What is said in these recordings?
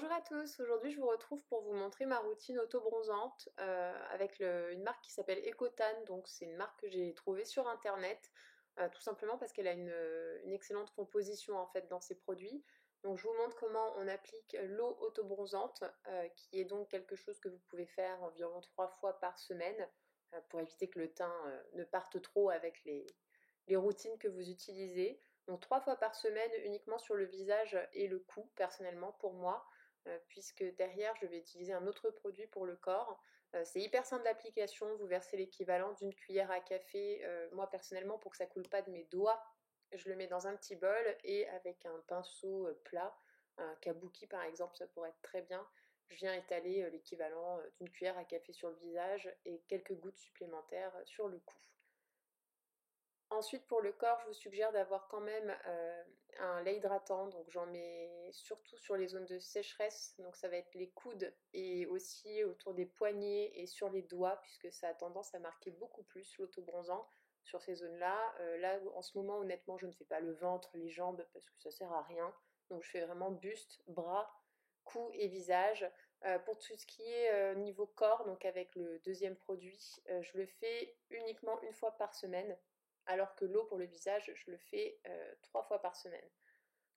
Bonjour à tous, aujourd'hui je vous retrouve pour vous montrer ma routine auto-bronzante avec une marque qui s'appelle Ecotan, donc c'est une marque que j'ai trouvée sur internet, tout simplement parce qu'elle a une excellente composition en fait dans ses produits. Donc je vous montre comment on applique l'eau auto-bronzante, qui est donc quelque chose que vous pouvez faire environ 3 fois par semaine, pour éviter que le teint ne parte trop avec les routines que vous utilisez. Donc 3 fois par semaine uniquement sur le visage et le cou, personnellement pour moi, puisque derrière je vais utiliser un autre produit pour le corps. C'est hyper simple d'application, vous versez l'équivalent d'une cuillère à café. Moi personnellement, pour que ça coule pas de mes doigts, je le mets dans un petit bol et avec un pinceau plat, un kabuki par exemple, ça pourrait être très bien. Je viens étaler l'équivalent d'une cuillère à café sur le visage et quelques gouttes supplémentaires sur le cou. Ensuite, pour le corps, je vous suggère d'avoir quand même un lait hydratant. Donc j'en mets surtout sur les zones de sécheresse. Donc ça va être les coudes et aussi autour des poignets et sur les doigts, puisque ça a tendance à marquer beaucoup plus l'auto-bronzant sur ces zones-là. Là, en ce moment, honnêtement, je ne fais pas le ventre, les jambes, parce que ça sert à rien. Donc je fais vraiment buste, bras, cou et visage. Pour tout ce qui est niveau corps, donc avec le deuxième produit, je le fais uniquement une fois par semaine, alors que l'eau pour le visage, je le fais 3 fois par semaine.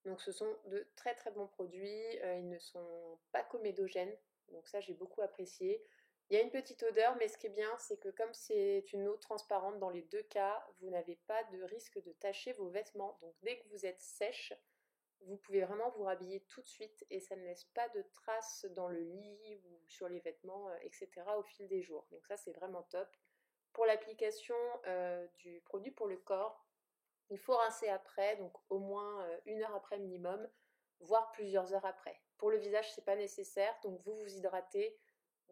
Donc ce sont de très très bons produits, ils ne sont pas comédogènes, donc ça j'ai beaucoup apprécié. Il y a une petite odeur, mais ce qui est bien, c'est que comme c'est une eau transparente dans les deux cas, vous n'avez pas de risque de tacher vos vêtements. Donc dès que vous êtes sèche, vous pouvez vraiment vous rhabiller tout de suite et ça ne laisse pas de traces dans le lit ou sur les vêtements, etc. au fil des jours. Donc ça c'est vraiment top. Pour l'application du produit pour le corps, il faut rincer après, donc au moins 1 heure après minimum, voire plusieurs heures après. Pour le visage, c'est pas nécessaire, donc vous vous hydratez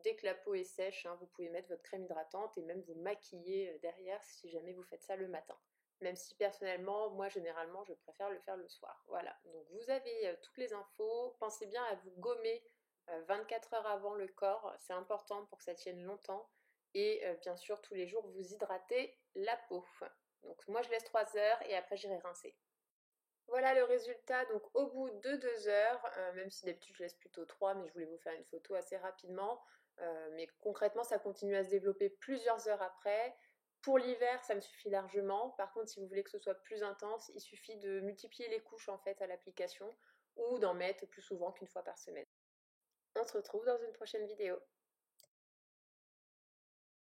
dès que la peau est sèche, hein, vous pouvez mettre votre crème hydratante et même vous maquiller derrière si jamais vous faites ça le matin. Même si personnellement, moi généralement, je préfère le faire le soir. Voilà, donc vous avez toutes les infos. Pensez bien à vous gommer 24 heures avant le corps, c'est important pour que ça tienne longtemps. Et bien sûr, tous les jours, vous hydratez la peau. Donc moi, je laisse 3 heures et après, j'irai rincer. Voilà le résultat, donc au bout de 2 heures, même si d'habitude je laisse plutôt 3, mais je voulais vous faire une photo assez rapidement. Mais concrètement, ça continue à se développer plusieurs heures après. Pour l'hiver, ça me suffit largement. Par contre, si vous voulez que ce soit plus intense, il suffit de multiplier les couches en fait à l'application ou d'en mettre plus souvent qu'une fois par semaine. On se retrouve dans une prochaine vidéo.